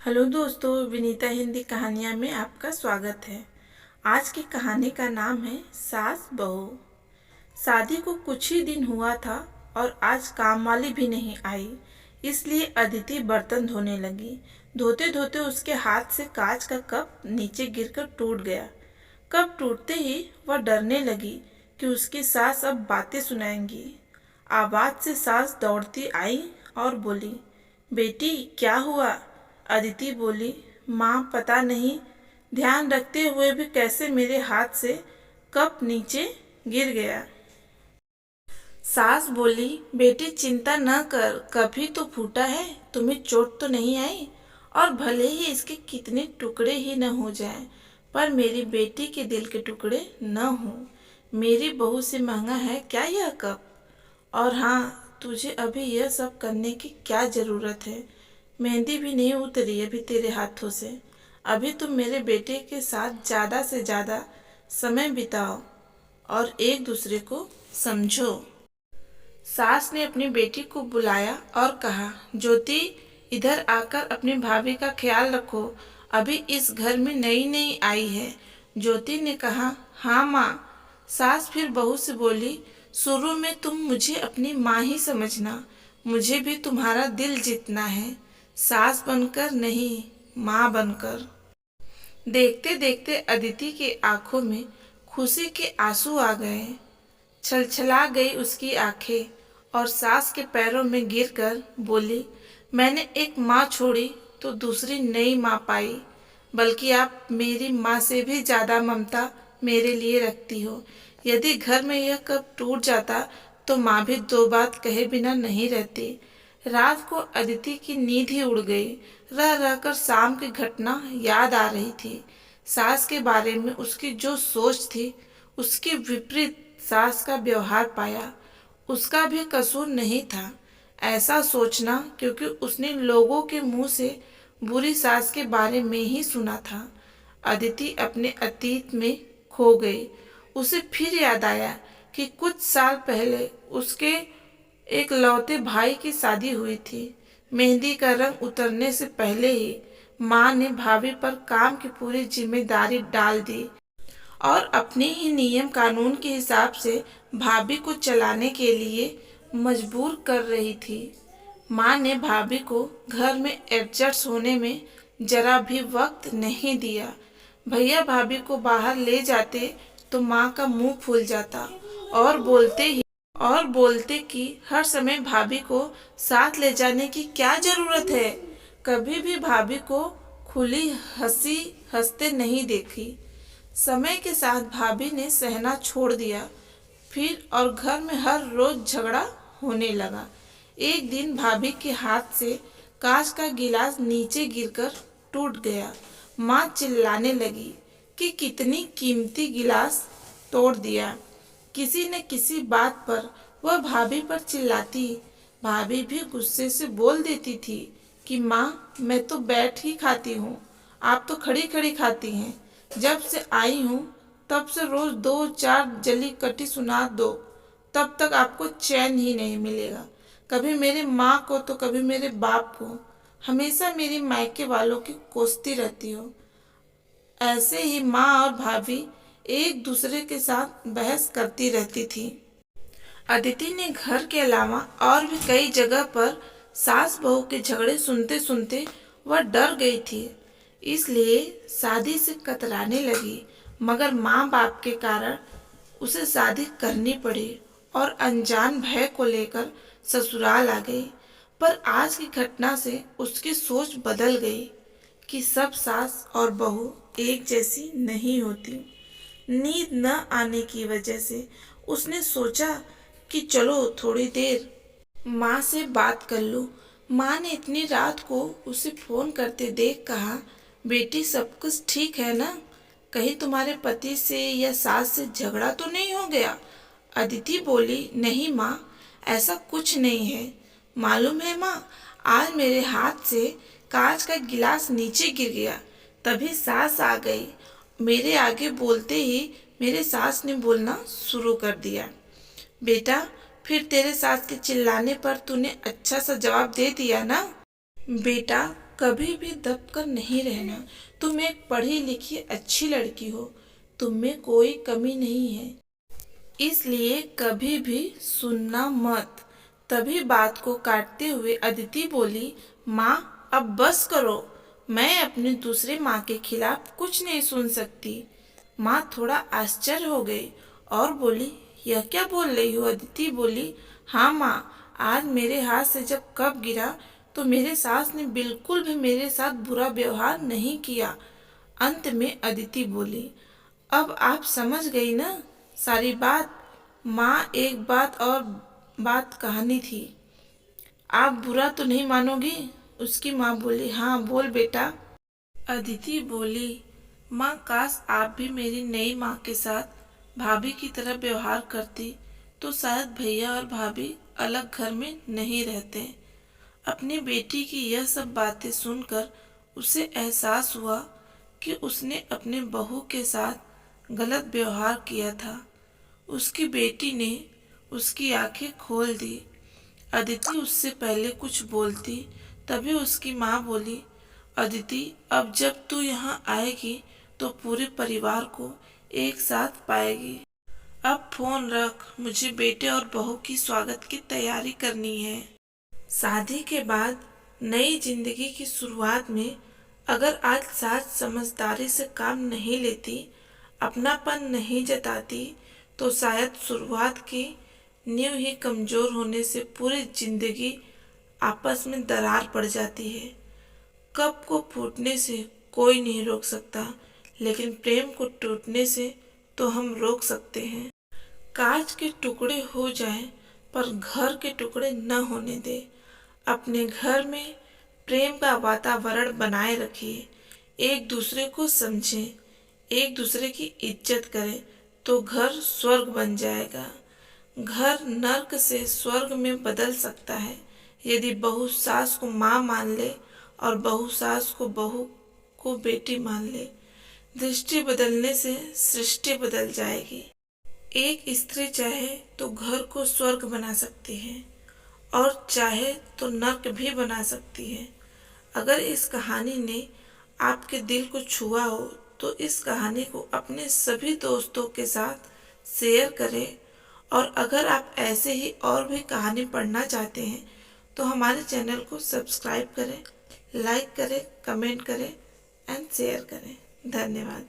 Hello दोस्तों, विनीता हिंदी कहानियाँ में आपका स्वागत है। आज की कहानी का नाम है सास बहू। शादी को कुछ ही दिन हुआ था और आज काम वाली भी नहीं आई, इसलिए अदिति बर्तन धोने लगी। धोते धोते उसके हाथ से कांच का कप नीचे गिरकर टूट गया। कप टूटते ही वह डरने लगी कि उसकी सास अब बातें सुनाएंगी। आवाज से सास दौड़ती आई और बोली, बेटी क्या हुआ? अदिति बोली, माँ पता नहीं, ध्यान रखते हुए भी कैसे मेरे हाथ से कप नीचे गिर गया। सास बोली, बेटी चिंता न कर, कभी तो फूटा है, तुम्हें चोट तो नहीं आई। और भले ही इसके कितने टुकड़े ही न हो जाएं, पर मेरी बेटी के दिल के टुकड़े न हो। मेरी बहू से महंगा है क्या यह कप? और हाँ, तुझे अभी यह सब करने की क्या जरूरत है? मेहंदी भी नहीं उतरी अभी तेरे हाथों से। अभी तुम मेरे बेटे के साथ ज्यादा से ज्यादा समय बिताओ और एक दूसरे को समझो। सास ने अपनी बेटी को बुलाया और कहा, ज्योति इधर आकर अपनी भाभी का ख्याल रखो, अभी इस घर में नई नई आई है। ज्योति ने कहा, हाँ माँ। सास फिर बहू से बोली, शुरू में तुम मुझे अपनी माँ ही समझना, मुझे भी तुम्हारा दिल जीतना है, सास बनकर नहीं, माँ बनकर। देखते देखते अदिति के आंखों में खुशी के आंसू आ गए। छलछला गई उसकी आंखें और सास के पैरों में गिरकर बोली, मैंने एक माँ छोड़ी तो दूसरी नई माँ पाई, बल्कि आप मेरी माँ से भी ज्यादा ममता मेरे लिए रखती हो। यदि घर में यह कब टूट जाता तो माँ भी दो बात कहे बिना नहीं रहती। रात को अदिति की नींद ही उड़ गई। रह रहकर शाम की घटना याद आ रही थी। सास के बारे में उसकी जो सोच थी, उसके विपरीत सास का व्यवहार पाया। उसका भी कसूर नहीं था ऐसा सोचना, क्योंकि उसने लोगों के मुंह से बुरी सास के बारे में ही सुना था। अदिति अपने अतीत में खो गई। उसे फिर याद आया कि कुछ साल पहले उसके एक लौते भाई की शादी हुई थी। मेहंदी का रंग उतरने से पहले ही माँ ने भाभी पर काम की पूरी जिम्मेदारी डाल दी और अपने ही नियम कानून के हिसाब से भाभी को चलाने के लिए मजबूर कर रही थी। माँ ने भाभी को घर में एडजस्ट होने में जरा भी वक्त नहीं दिया। भैया भाभी को बाहर ले जाते तो माँ का मुंह फूल जाता और बोलते कि हर समय भाभी को साथ ले जाने की क्या जरूरत है। कभी भी भाभी को खुली हंसी हंसते नहीं देखी। समय के साथ भाभी ने सहना छोड़ दिया फिर, और घर में हर रोज झगड़ा होने लगा। एक दिन भाभी के हाथ से कांच का गिलास नीचे गिरकर टूट गया। माँ चिल्लाने लगी कि कितनी कीमती गिलास तोड़ दिया। किसी न किसी बात पर वह भाभी पर चिल्लाती। भाभी भी गुस्से से बोल देती थी कि माँ मैं तो बैठ ही खाती हूँ, आप तो खड़ी खड़ी खाती हैं। जब से आई हूँ तब से रोज दो चार जली कटी सुना दो, तब तक आपको चैन ही नहीं मिलेगा। कभी मेरे माँ को तो कभी मेरे बाप को, हमेशा मेरी मायके वालों की कोसती रहती हो। ऐसे ही माँ और भाभी एक दूसरे के साथ बहस करती रहती थी। अदिति ने घर के अलावा और भी कई जगह पर सास बहू के झगड़े सुनते सुनते वह डर गई थी, इसलिए शादी से कतराने लगी। मगर माँ बाप के कारण उसे शादी करनी पड़ी और अनजान भय को लेकर ससुराल आ गई। पर आज की घटना से उसकी सोच बदल गई कि सब सास और बहू एक जैसी नहीं होती। नींद न आने की वजह से उसने सोचा कि चलो थोड़ी देर माँ से बात कर लूं। माँ ने इतनी रात को उसे फोन करते देख कहा, बेटी सब कुछ ठीक है ना? कहीं तुम्हारे पति से या सास से झगड़ा तो नहीं हो गया? अदिति बोली, नहीं माँ, ऐसा कुछ नहीं है। मालूम है माँ, आज मेरे हाथ से कांच का गिलास नीचे गिर गया, तभी सास आ गई। मेरे आगे बोलते ही मेरे सास ने बोलना शुरू कर दिया। बेटा, फिर तेरे सास के चिल्लाने पर तूने अच्छा सा जवाब दे दिया ना? बेटा, कभी भी दब कर नहीं रहना। तुम एक पढ़ी लिखी अच्छी लड़की हो, तुम में कोई कमी नहीं है, इसलिए कभी भी सुनना मत। तभी बात को काटते हुए अदिति बोली, माँ अब बस करो, मैं अपनी दूसरी माँ के खिलाफ कुछ नहीं सुन सकती। माँ थोड़ा आश्चर्य हो गई और बोली, यह क्या बोल रही हो? अदिति बोली, हाँ माँ, आज मेरे हाथ से जब कप गिरा तो मेरे सास ने बिल्कुल भी मेरे साथ बुरा व्यवहार नहीं किया। अंत में अदिति बोली, अब आप समझ गई ना सारी बात? माँ एक बात और बात कहानी थी, आप बुरा तो नहीं मानोगी? उसकी माँ बोली, हाँ बोल बेटा। अदिति बोली, माँ काश आप भी मेरी नई माँ के साथ भाभी की तरह व्यवहार करती तो शायद भैया और भाभी अलग घर में नहीं रहते। अपनी बेटी की यह सब बातें सुनकर उसे एहसास हुआ कि उसने अपने बहू के साथ गलत व्यवहार किया था। उसकी बेटी ने उसकी आंखें खोल दी। अदिति उससे पहले कुछ बोलती तभी उसकी माँ बोली, अदिति अब जब तू यहाँ आएगी तो पूरे परिवार को एक साथ पाएगी। अब फोन रख, मुझे बेटे और बहू की स्वागत की तैयारी करनी है। शादी के बाद नई जिंदगी की शुरुआत में अगर आज सास समझदारी से काम नहीं लेती, अपनापन नहीं जताती, तो शायद शुरुआत की नींव ही कमजोर होने से पूरी जिंदगी आपस में दरार पड़ जाती है। कप को फूटने से कोई नहीं रोक सकता, लेकिन प्रेम को टूटने से तो हम रोक सकते हैं। कांच के टुकड़े हो जाएं, पर घर के टुकड़े न होने दे। अपने घर में प्रेम का वातावरण बनाए रखिए, एक दूसरे को समझें, एक दूसरे की इज्जत करें, तो घर स्वर्ग बन जाएगा। घर नर्क से स्वर्ग में बदल सकता है यदि बहू सास को माँ मान ले और बहू सास को बहू को बेटी मान ले। दृष्टि बदलने से सृष्टि बदल जाएगी। एक स्त्री चाहे तो घर को स्वर्ग बना सकती है और चाहे तो नर्क भी बना सकती है। अगर इस कहानी ने आपके दिल को छुआ हो तो इस कहानी को अपने सभी दोस्तों के साथ शेयर करें, और अगर आप ऐसे ही और भी कहानी पढ़ना चाहते हैं तो हमारे चैनल को सब्सक्राइब करें, लाइक करें, कमेंट करें एंड शेयर करें। धन्यवाद।